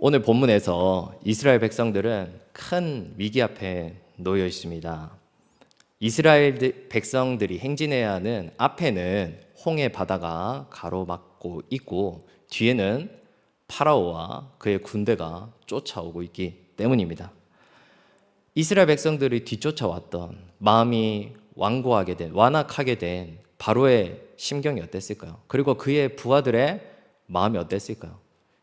오늘 본문에서 이스라엘 백성들은 큰 위기 앞에 놓여 있습니다. 이스라엘 백성들이 행진해야 하는 앞에는 홍해 바다가 가로막고 있고 뒤에는 파라오와 그의 군대가 쫓아오고 있기 때문입니다. 이스라엘 백성들이 뒤쫓아왔던 마음이 완악하게 된 바로의 심경이 어땠을까요? 그리고 그의 부하들의 마음이 어땠을까요?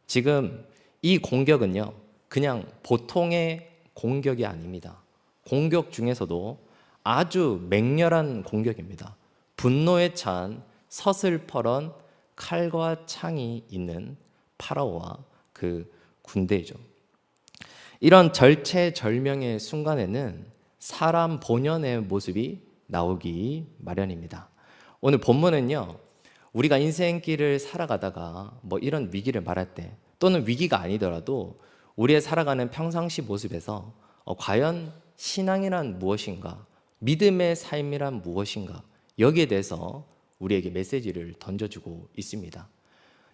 지금 이 공격은요, 그냥 보통의 공격이 아닙니다. 공격 중에서도 아주 맹렬한 공격입니다. 분노에 찬 서슬퍼런 칼과 창이 있는 파라오와 그 군대이죠. 이런 절체절명의 순간에는 사람 본연의 모습이 나오기 마련입니다. 오늘 본문은요, 우리가 인생길을 살아가다가 이런 위기를 말할 때, 또는 위기가 아니더라도 우리의 살아가는 평상시 모습에서 과연 신앙이란 무엇인가, 믿음의 삶이란 무엇인가, 여기에 대해서 우리에게 메시지를 던져주고 있습니다.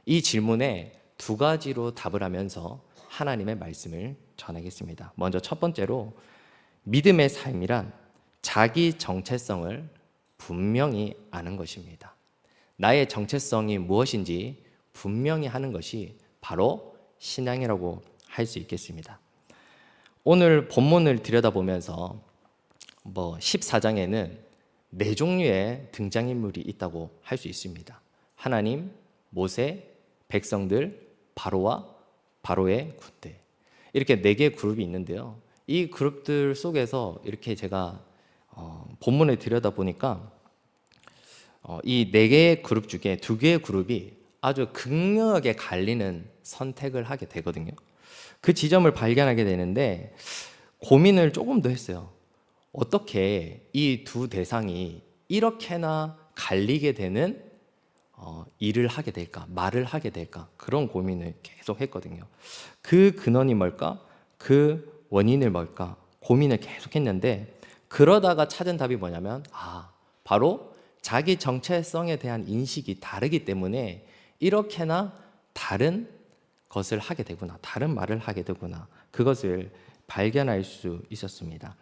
이 질문에 두 가지로 답을 하면서 하나님의 말씀을 전하겠습니다. 먼저 첫 번째로, 믿음의 삶이란 자기 정체성을 분명히 아는 것입니다. 나의 정체성이 무엇인지 분명히 하는 것이 바로 신앙이라고 할 수 있겠습니다. 오늘 본문을 들여다보면서 14장에는 네 종류의 등장인물이 있다고 할 수 있습니다. 하나님, 모세, 백성들, 바로와 바로의 군대, 이렇게 네 개의 그룹이 있는데요. 이 그룹들 속에서 이렇게 제가 본문을 들여다보니까 이 네 개의 그룹 중에 두 개의 그룹이 아주 극명하게 갈리는 선택을 하게 되거든요. 그 지점을 발견하게 되는데 고민을 조금 더 했어요. 어떻게 이 두 대상이 이렇게나 갈리게 되는 일을 하게 될까, 말을 하게 될까, 그런 고민을 계속 했거든요. 그 근원이 뭘까, 그 원인을 뭘까 고민을 계속 했는데, 그러다가 찾은 답이 뭐냐면 바로 자기 정체성에 대한 인식이 다르기 때문에 이렇게나 다른 것을 하게 되구나, 다른 말을 하게 되구나, 그것을 발견할 수 있었습니다.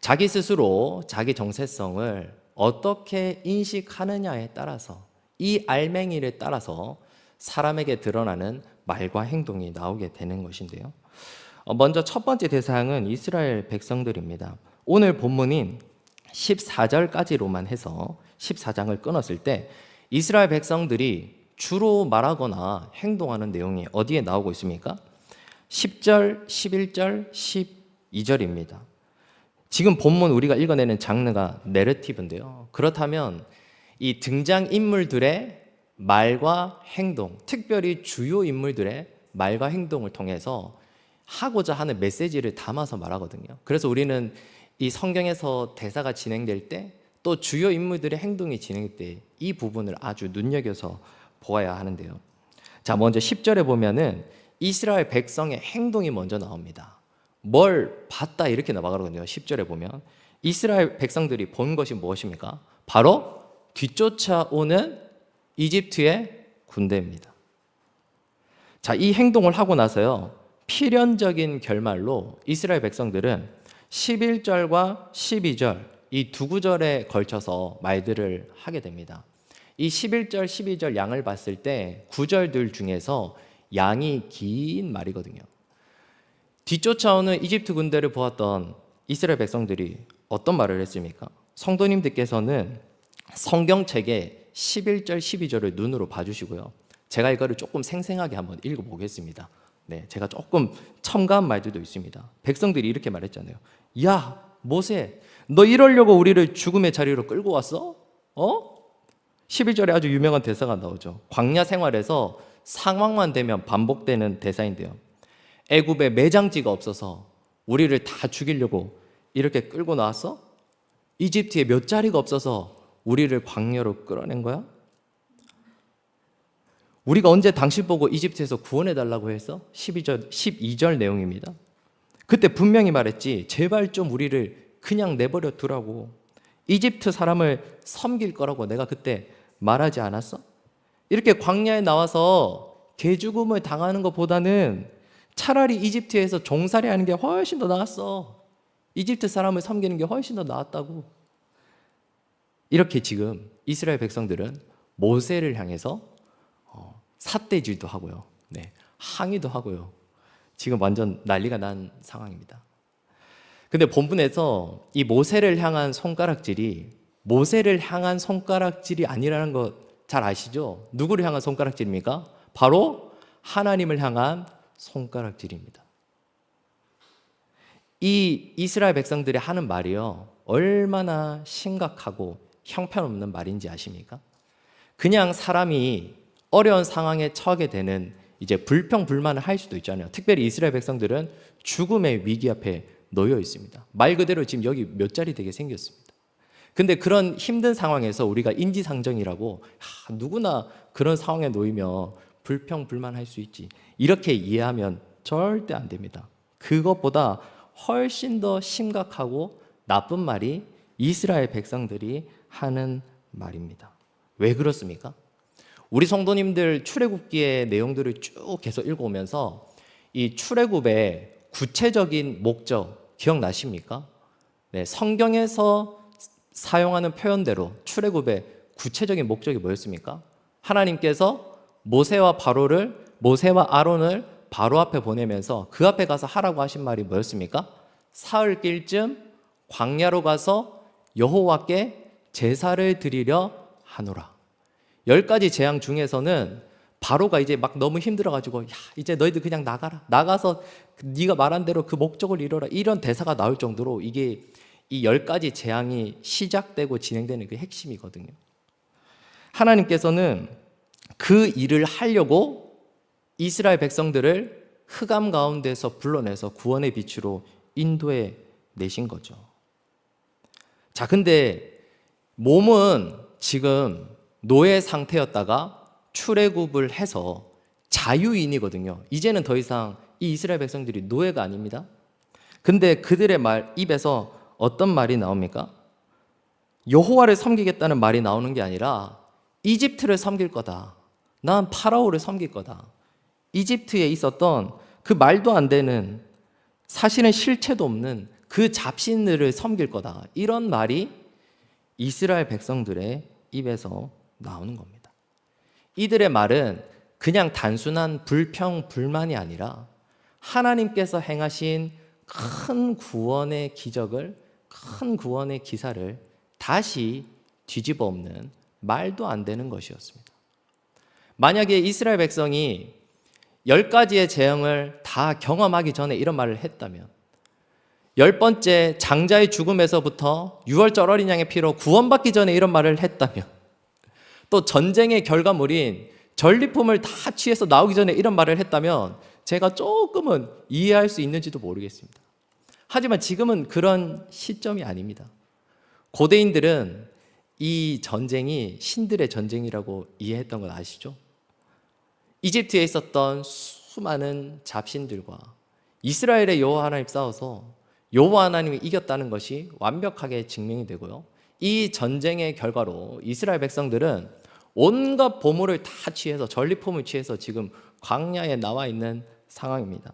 자기 스스로 자기 정체성을 어떻게 인식하느냐에 따라서, 이 알맹이를 따라서 사람에게 드러나는 말과 행동이 나오게 되는 것인데요. 먼저 첫 번째 대상은 이스라엘 백성들입니다. 오늘 본문인 14절까지로만 해서 14장을 끊었을 때 이스라엘 백성들이 주로 말하거나 행동하는 내용이 어디에 나오고 있습니까? 10절, 11절, 12절입니다. 지금 본문 우리가 읽어내는 장르가 내러티브인데요. 그렇다면 이 등장인물들의 말과 행동, 특별히 주요 인물들의 말과 행동을 통해서 하고자 하는 메시지를 담아서 말하거든요. 그래서 우리는 이 성경에서 대사가 진행될 때, 또 주요 인물들의 행동이 진행될 때 이 부분을 아주 눈여겨서 보아야 하는데요. 자, 먼저 10절에 보면은 이스라엘 백성의 행동이 먼저 나옵니다. 뭘 봤다 이렇게 나가거든요. 10절에 보면 이스라엘 백성들이 본 것이 무엇입니까? 바로 뒤쫓아오는 이집트의 군대입니다. 자, 이 행동을 하고 나서요, 필연적인 결말로 이스라엘 백성들은 11절과 12절 이 두 구절에 걸쳐서 말들을 하게 됩니다. 이 11절, 12절 양을 봤을 때 구절들 중에서 양이 긴 말이거든요. 뒤쫓아오는 이집트 군대를 보았던 이스라엘 백성들이 어떤 말을 했습니까? 성도님들께서는 성경책에 11절, 12절을 눈으로 봐주시고요. 제가 이거를 조금 생생하게 한번 읽어보겠습니다. 네, 제가 조금 첨가한 말들도 있습니다. 백성들이 이렇게 말했잖아요. 야, 모세, 너 이러려고 우리를 죽음의 자리로 끌고 왔어? 11절에 아주 유명한 대사가 나오죠. 광야 생활에서 상황만 되면 반복되는 대사인데요. 애굽에 매장지가 없어서 우리를 다 죽이려고 이렇게 끌고 나왔어? 이집트에 몇 자리가 없어서 우리를 광야로 끌어낸 거야? 우리가 언제 당신 보고 이집트에서 구원해달라고 했어? 12절 내용입니다. 그때 분명히 말했지, 제발 좀 우리를 그냥 내버려 두라고. 이집트 사람을 섬길 거라고 내가 그때 말하지 않았어? 이렇게 광야에 나와서 개죽음을 당하는 것보다는 차라리 이집트에서 종살이 하는 게 훨씬 더 나았어. 이집트 사람을 섬기는 게 훨씬 더 나았다고. 이렇게 지금 이스라엘 백성들은 모세를 향해서 삿대질도 하고요. 네, 항의도 하고요. 지금 완전 난리가 난 상황입니다. 근데 본문에서 이 모세를 향한 손가락질이 모세를 향한 손가락질이 아니라는 거 잘 아시죠? 누구를 향한 손가락질입니까? 바로 하나님을 향한 손가락질입니다. 이 이스라엘 백성들이 하는 말이요, 얼마나 심각하고 형편없는 말인지 아십니까? 그냥 사람이 어려운 상황에 처하게 되는 이제 불평불만을 할 수도 있잖아요. 특별히 이스라엘 백성들은 죽음의 위기 앞에 놓여 있습니다. 말 그대로 지금 여기 몇 자리 되게 생겼습니다. 근데 그런 힘든 상황에서 우리가 인지상정이라고 누구나 그런 상황에 놓이면 불평불만할 수 있지, 이렇게 이해하면 절대 안 됩니다. 그것보다 훨씬 더 심각하고 나쁜 말이 이스라엘 백성들이 하는 말입니다. 왜 그렇습니까? 우리 성도님들 출애굽기의 내용들을 쭉 계속 읽어오면서 이 출애굽의 구체적인 목적 기억나십니까? 네, 성경에서 사용하는 표현대로 출애굽의 구체적인 목적이 뭐였습니까? 하나님께서 모세와 아론을 바로 앞에 보내면서 그 앞에 가서 하라고 하신 말이 뭐였습니까? 사흘길쯤 광야로 가서 여호와께 제사를 드리려 하노라. 10가지 재앙 중에서는 바로가 이제 막 너무 힘들어가지고 이제 너희들 그냥 나가서 네가 말한 대로 그 목적을 이뤄라, 이런 대사가 나올 정도로 이게 이 10가지 재앙이 시작되고 진행되는 그 핵심이거든요. 하나님께서는 그 일을 하려고 이스라엘 백성들을 흑암 가운데서 불러내서 구원의 빛으로 인도해 내신 거죠. 자, 근데 몸은 지금 노예 상태였다가 출애굽을 해서 자유인이거든요. 이제는 더 이상 이 이스라엘 백성들이 노예가 아닙니다. 근데 그들의 입에서 어떤 말이 나옵니까? 여호와를 섬기겠다는 말이 나오는 게 아니라 이집트를 섬길 거다. 난 파라오를 섬길 거다. 이집트에 있었던 그 말도 안 되는, 사실은 실체도 없는 그 잡신들을 섬길 거다. 이런 말이 이스라엘 백성들의 입에서 나오는 겁니다. 이들의 말은 그냥 단순한 불평, 불만이 아니라 하나님께서 행하신 큰 구원의 기적을, 큰 구원의 기사를 다시 뒤집어 엎는 말도 안 되는 것이었습니다. 만약에 이스라엘 백성이 10가지의 재앙을 다 경험하기 전에 이런 말을 했다면, 10번째 장자의 죽음에서부터 6월절 어린 양의 피로 구원받기 전에 이런 말을 했다면, 또 전쟁의 결과물인 전리품을 다 취해서 나오기 전에 이런 말을 했다면 제가 조금은 이해할 수 있는지도 모르겠습니다. 하지만 지금은 그런 시점이 아닙니다. 고대인들은 이 전쟁이 신들의 전쟁이라고 이해했던 건 아시죠? 이집트에 있었던 수많은 잡신들과 이스라엘의 여호와 하나님 싸워서 여호와 하나님이 이겼다는 것이 완벽하게 증명이 되고요. 이 전쟁의 결과로 이스라엘 백성들은 온갖 보물을 다 취해서, 전리품을 취해서 지금 광야에 나와 있는 상황입니다.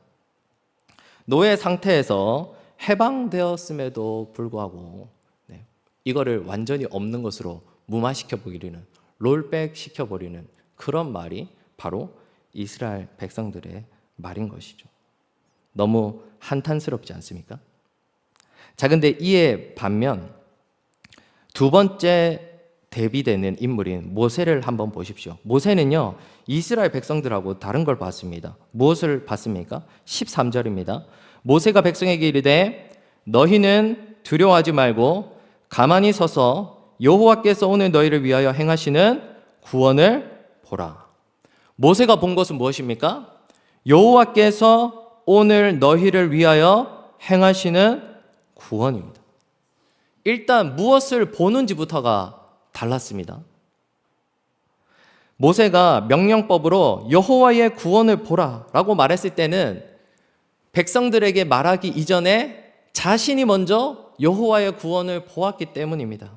노예 상태에서 해방되었음에도 불구하고 이거를 완전히 없는 것으로 무마시켜버리는, 롤백 시켜버리는 그런 말이 바로 이스라엘 백성들의 말인 것이죠. 너무 한탄스럽지 않습니까? 자, 근데 이에 반면 두 번째 대비되는 인물인 모세를 한번 보십시오. 모세는요, 이스라엘 백성들하고 다른 걸 봤습니다. 무엇을 봤습니까? 13절입니다. 모세가 백성에게 이르되 너희는 두려워하지 말고 가만히 서서 여호와께서 오늘 너희를 위하여 행하시는 구원을 보라. 모세가 본 것은 무엇입니까? 여호와께서 오늘 너희를 위하여 행하시는 구원입니다. 일단 무엇을 보는지부터가 달랐습니다. 모세가 명령법으로 여호와의 구원을 보라라고 말했을 때는 백성들에게 말하기 이전에 자신이 먼저 여호와의 구원을 보았기 때문입니다.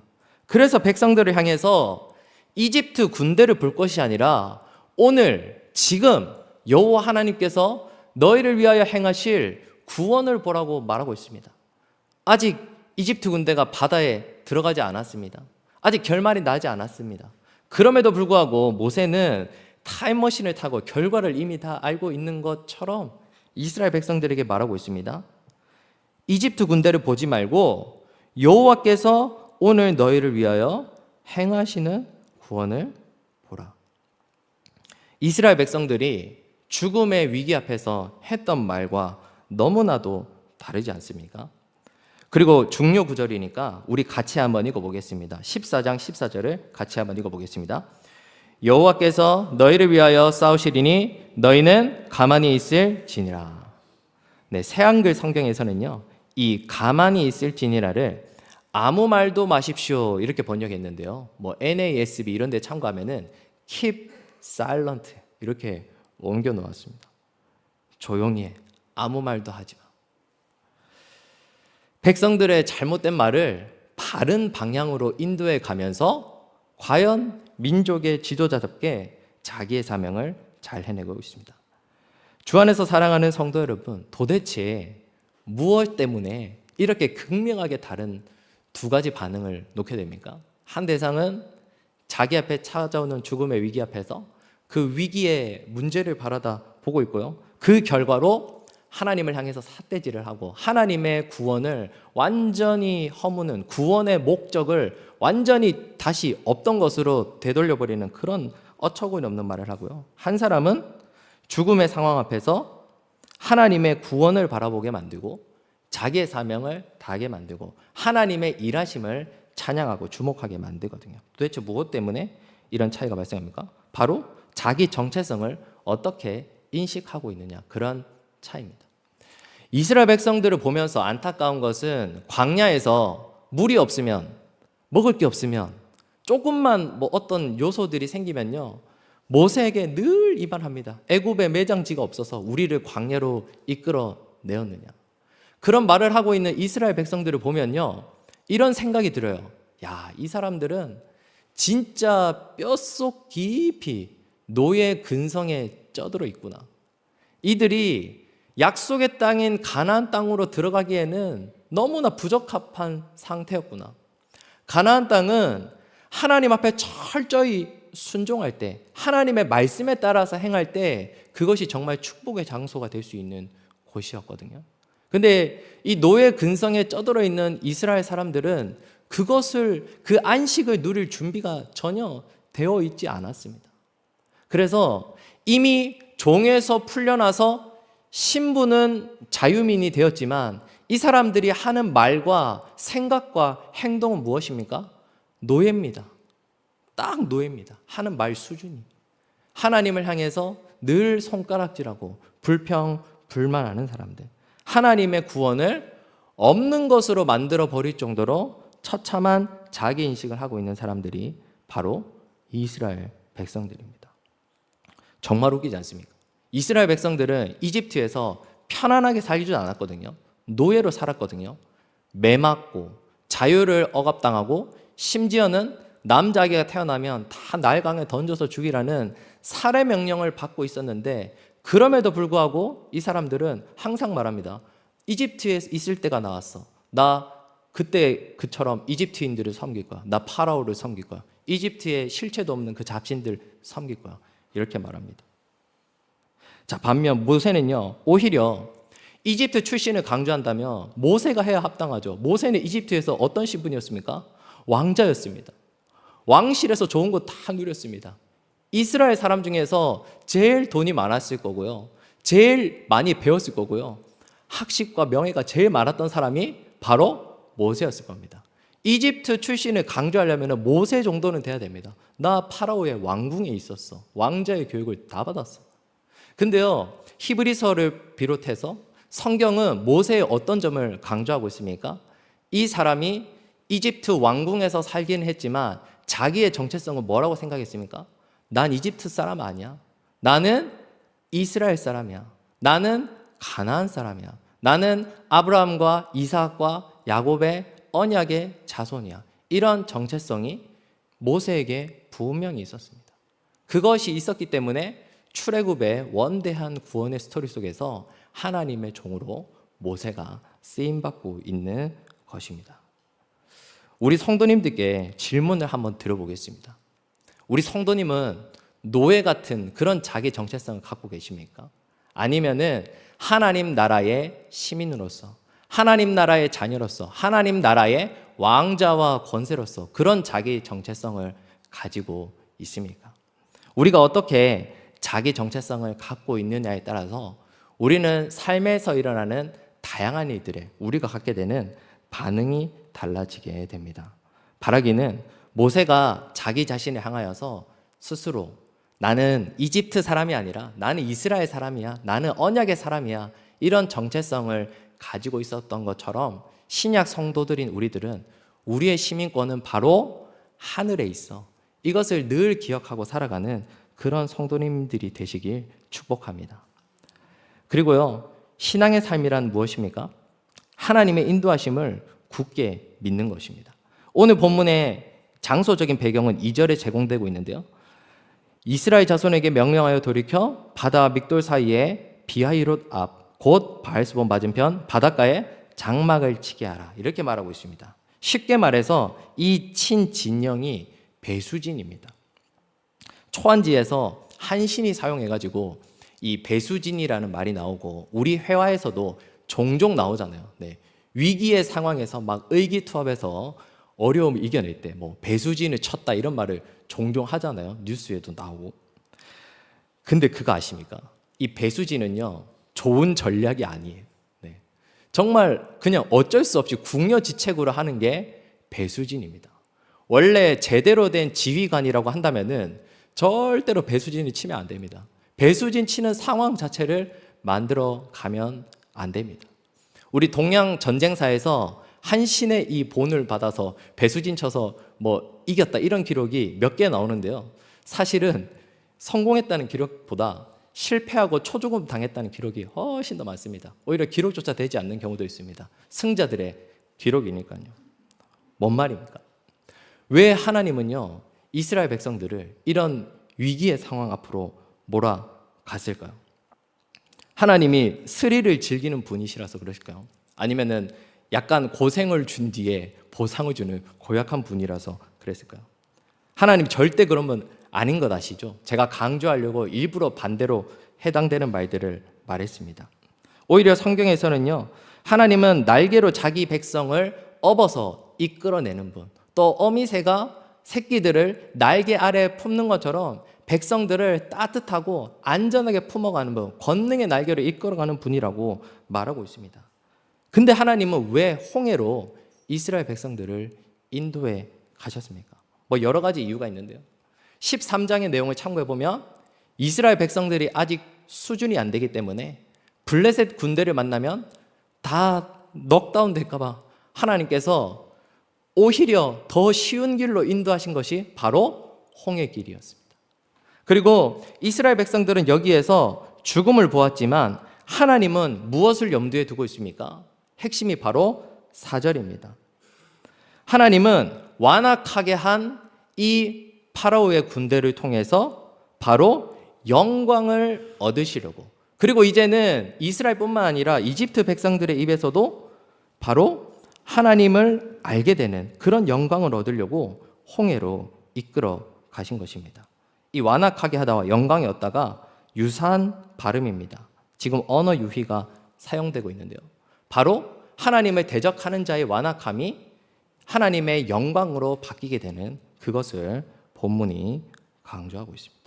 그래서 백성들을 향해서 이집트 군대를 볼 것이 아니라 오늘 지금 여호와 하나님께서 너희를 위하여 행하실 구원을 보라고 말하고 있습니다. 아직 이집트 군대가 바다에 들어가지 않았습니다. 아직 결말이 나지 않았습니다. 그럼에도 불구하고 모세는 타임머신을 타고 결과를 이미 다 알고 있는 것처럼 이스라엘 백성들에게 말하고 있습니다. 이집트 군대를 보지 말고 여호와께서 오늘 너희를 위하여 행하시는 구원을 보라. 이스라엘 백성들이 죽음의 위기 앞에서 했던 말과 너무나도 다르지 않습니까? 그리고 중요 구절이니까 우리 같이 한번 읽어보겠습니다. 14장 14절을 같이 한번 읽어보겠습니다. 여호와께서 너희를 위하여 싸우시리니 너희는 가만히 있을지니라. 네, 새한글 성경에서는요, 이 가만히 있을지니라를 아무 말도 마십시오 이렇게 번역했는데요. 뭐 NASB 이런 데 참고하면은 keep silent 이렇게 옮겨 놓았습니다. 조용히 해. 아무 말도 하지 마. 백성들의 잘못된 말을 바른 방향으로 인도해 가면서 과연 민족의 지도자답게 자기의 사명을 잘 해내고 있습니다. 주 안에서 사랑하는 성도 여러분, 도대체 무엇 때문에 이렇게 극명하게 다른 두 가지 반응을 놓게 됩니까? 한 대상은 자기 앞에 찾아오는 죽음의 위기 앞에서 그 위기의 문제를 바라다 보고 있고요. 그 결과로 하나님을 향해서 삿대질을 하고 하나님의 구원을 완전히 허무는, 구원의 목적을 완전히 다시 없던 것으로 되돌려버리는 그런 어처구니 없는 말을 하고요. 한 사람은 죽음의 상황 앞에서 하나님의 구원을 바라보게 만들고 자기의 사명을 다하게 만들고 하나님의 일하심을 찬양하고 주목하게 만들거든요. 도대체 무엇 때문에 이런 차이가 발생합니까? 바로 자기 정체성을 어떻게 인식하고 있느냐, 그런 차이입니다. 이스라엘 백성들을 보면서 안타까운 것은 광야에서 물이 없으면, 먹을 게 없으면, 조금만 뭐 어떤 요소들이 생기면요, 모세에게 늘 이 말합니다. 애굽에 매장지가 없어서 우리를 광야로 이끌어 내었느냐. 그런 말을 하고 있는 이스라엘 백성들을 보면요, 이런 생각이 들어요. 야, 이 사람들은 진짜 뼛속 깊이 노예 근성에 쩌들어 있구나. 이들이 약속의 땅인 가나안 땅으로 들어가기에는 너무나 부적합한 상태였구나. 가나안 땅은 하나님 앞에 철저히 순종할 때, 하나님의 말씀에 따라서 행할 때 그것이 정말 축복의 장소가 될 수 있는 곳이었거든요. 근데 이 노예 근성에 쩌들어 있는 이스라엘 사람들은 그것을, 그 안식을 누릴 준비가 전혀 되어 있지 않았습니다. 그래서 이미 종에서 풀려나서 신부는 자유민이 되었지만 이 사람들이 하는 말과 생각과 행동은 무엇입니까? 노예입니다. 딱 노예입니다. 하는 말 수준이. 하나님을 향해서 늘 손가락질하고 불평, 불만하는 사람들. 하나님의 구원을 없는 것으로 만들어 버릴 정도로 처참한 자기 인식을 하고 있는 사람들이 바로 이스라엘 백성들입니다. 정말 웃기지 않습니까? 이스라엘 백성들은 이집트에서 편안하게 살지 않았거든요. 노예로 살았거든요. 매맞고 자유를 억압당하고 심지어는 남자아기가 태어나면 다 나일강에 던져서 죽이라는 살해 명령을 받고 있었는데 그럼에도 불구하고 이 사람들은 항상 말합니다. 이집트에 있을 때가 나왔어. 나 그때 그처럼 이집트인들을 섬길 거야. 나 파라오를 섬길 거야. 이집트에 실체도 없는 그 잡신들 섬길 거야. 이렇게 말합니다. 자, 반면 모세는요, 오히려 이집트 출신을 강조한다면 모세가 해야 합당하죠. 모세는 이집트에서 어떤 신분이었습니까? 왕자였습니다. 왕실에서 좋은 거 다 누렸습니다. 이스라엘 사람 중에서 제일 돈이 많았을 거고요. 제일 많이 배웠을 거고요. 학식과 명예가 제일 많았던 사람이 바로 모세였을 겁니다. 이집트 출신을 강조하려면 모세 정도는 돼야 됩니다. 나 파라오의 왕궁에 있었어. 왕자의 교육을 다 받았어. 근데요, 히브리서를 비롯해서 성경은 모세의 어떤 점을 강조하고 있습니까? 이 사람이 이집트 왕궁에서 살기는 했지만 자기의 정체성은 뭐라고 생각했습니까? 난 이집트 사람 아니야. 나는 이스라엘 사람이야. 나는 가나안 사람이야. 나는 아브라함과 이삭과 야곱의 언약의 자손이야. 이런 정체성이 모세에게 분명히 있었습니다. 그것이 있었기 때문에 출애굽의 원대한 구원의 스토리 속에서 하나님의 종으로 모세가 쓰임받고 있는 것입니다. 우리 성도님들께 질문을 한번 들어보겠습니다. 우리 성도님은 노예 같은 그런 자기 정체성을 갖고 계십니까? 아니면은 하나님 나라의 시민으로서, 하나님 나라의 자녀로서, 하나님 나라의 왕자와 권세로서 그런 자기 정체성을 가지고 있습니까? 우리가 어떻게 자기 정체성을 갖고 있느냐에 따라서 우리는 삶에서 일어나는 다양한 일들에 우리가 갖게 되는 반응이 달라지게 됩니다. 바라기는 모세가 자기 자신을 향하여서 스스로 나는 이집트 사람이 아니라 나는 이스라엘 사람이야, 나는 언약의 사람이야, 이런 정체성을 가지고 있었던 것처럼 신약 성도들인 우리들은 우리의 시민권은 바로 하늘에 있어. 이것을 늘 기억하고 살아가는 그런 성도님들이 되시길 축복합니다. 그리고요, 신앙의 삶이란 무엇입니까? 하나님의 인도하심을 굳게 믿는 것입니다. 오늘 본문의 장소적인 배경은 2절에 제공되고 있는데요. 이스라엘 자손에게 명령하여 돌이켜 바다와 믹돌 사이에 비하이롯 앞, 곧 바알스본 맞은편 바닷가에 장막을 치게 하라. 이렇게 말하고 있습니다. 쉽게 말해서 이 친진영이 배수진입니다. 초한지에서 한신이 사용해가지고 이 배수진이라는 말이 나오고 우리 회화에서도 종종 나오잖아요. 네. 위기의 상황에서 막 의기투합해서 어려움을 이겨낼 때 뭐 배수진을 쳤다 이런 말을 종종 하잖아요. 뉴스에도 나오고. 근데 그거 아십니까? 이 배수진은요, 좋은 전략이 아니에요. 네. 정말 그냥 어쩔 수 없이 궁여지책으로 하는 게 배수진입니다. 원래 제대로 된 지휘관이라고 한다면은 절대로 배수진을 치면 안 됩니다. 배수진 치는 상황 자체를 만들어 가면 안 됩니다. 우리 동양 전쟁사에서 한신의 이 본을 받아서 배수진 쳐서 뭐 이겼다 이런 기록이 몇 개 나오는데요. 사실은 성공했다는 기록보다 실패하고 초조금 당했다는 기록이 훨씬 더 많습니다. 오히려 기록조차 되지 않는 경우도 있습니다. 승자들의 기록이니까요. 뭔 말입니까? 왜 하나님은요, 이스라엘 백성들을 이런 위기의 상황 앞으로 몰아갔을까요? 하나님이 스릴을 즐기는 분이시라서 그러실까요? 아니면은 약간 고생을 준 뒤에 보상을 주는 고약한 분이라서 그랬을까요? 하나님 절대 그러면 아닌 것 아시죠? 제가 강조하려고 일부러 반대로 해당되는 말들을 말했습니다. 오히려 성경에서는요, 하나님은 날개로 자기 백성을 업어서 이끌어내는 분, 또 어미새가 새끼들을 날개 아래 품는 것처럼 백성들을 따뜻하고 안전하게 품어가는 분, 권능의 날개로 이끌어가는 분이라고 말하고 있습니다. 근데 하나님은 왜 홍해로 이스라엘 백성들을 인도해 가셨습니까? 뭐 여러 가지 이유가 있는데요. 13장의 내용을 참고해 보면 이스라엘 백성들이 아직 수준이 안 되기 때문에 블레셋 군대를 만나면 다 넉다운 될까 봐 하나님께서 오히려 더 쉬운 길로 인도하신 것이 바로 홍해 길이었습니다. 그리고 이스라엘 백성들은 여기에서 죽음을 보았지만 하나님은 무엇을 염두에 두고 있습니까? 핵심이 바로 4절입니다. 하나님은 완악하게 한 이 파라오의 군대를 통해서 바로 영광을 얻으시려고, 그리고 이제는 이스라엘뿐만 아니라 이집트 백성들의 입에서도 바로 하나님을 알게 되는 그런 영광을 얻으려고 홍해로 이끌어 가신 것입니다. 이 완악하게 하다와 영광이 얻다가 유사한 발음입니다. 지금 언어 유희가 사용되고 있는데요. 바로 하나님을 대적하는 자의 완악함이 하나님의 영광으로 바뀌게 되는 그것을 본문이 강조하고 있습니다.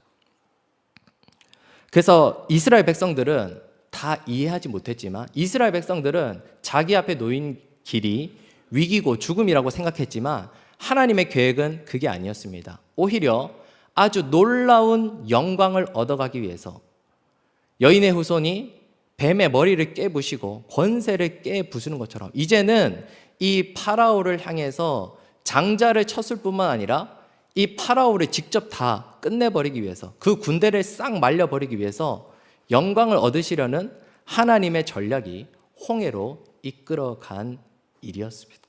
그래서 이스라엘 백성들은 다 이해하지 못했지만, 이스라엘 백성들은 자기 앞에 놓인 길이 위기고 죽음이라고 생각했지만 하나님의 계획은 그게 아니었습니다. 오히려 아주 놀라운 영광을 얻어가기 위해서 여인의 후손이 뱀의 머리를 깨부시고 권세를 깨부수는 것처럼 이제는 이 파라오를 향해서 장자를 쳤을 뿐만 아니라 이 파라오를 직접 다 끝내버리기 위해서, 그 군대를 싹 말려버리기 위해서 영광을 얻으시려는 하나님의 전략이 홍해로 이끌어간 일이었습니다.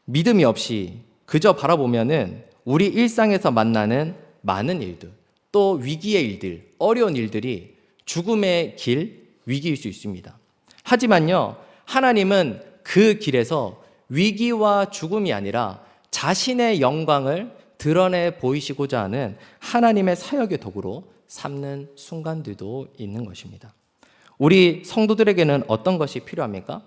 믿음이 없이 그저 바라보면은 우리 일상에서 만나는 많은 일들, 또 위기의 일들, 어려운 일들이 죽음의 길, 위기일 수 있습니다. 하지만요, 하나님은 그 길에서 위기와 죽음이 아니라 자신의 영광을 드러내 보이시고자 하는 하나님의 사역의 도구로 삼는 순간들도 있는 것입니다. 우리 성도들에게는 어떤 것이 필요합니까?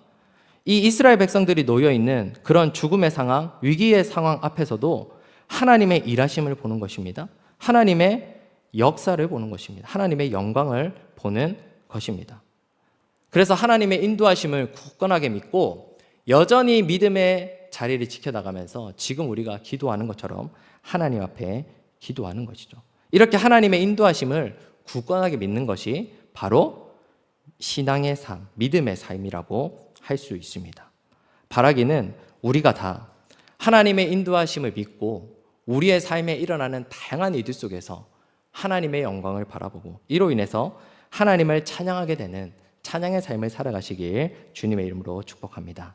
이 이스라엘 백성들이 놓여 있는 그런 죽음의 상황, 위기의 상황 앞에서도 하나님의 일하심을 보는 것입니다. 하나님의 역사를 보는 것입니다. 하나님의 영광을 보는 것입니다. 그래서 하나님의 인도하심을 굳건하게 믿고 여전히 믿음의 자리를 지켜나가면서 지금 우리가 기도하는 것처럼 하나님 앞에 기도하는 것이죠. 이렇게 하나님의 인도하심을 굳건하게 믿는 것이 바로 신앙의 삶, 믿음의 삶이라고 할 수 있습니다. 바라기는 우리가 다 하나님의 인도하심을 믿고 우리의 삶에 일어나는 다양한 일들 속에서 하나님의 영광을 바라보고 이로 인해서 하나님을 찬양하게 되는 찬양의 삶을 살아가시길 주님의 이름으로 축복합니다.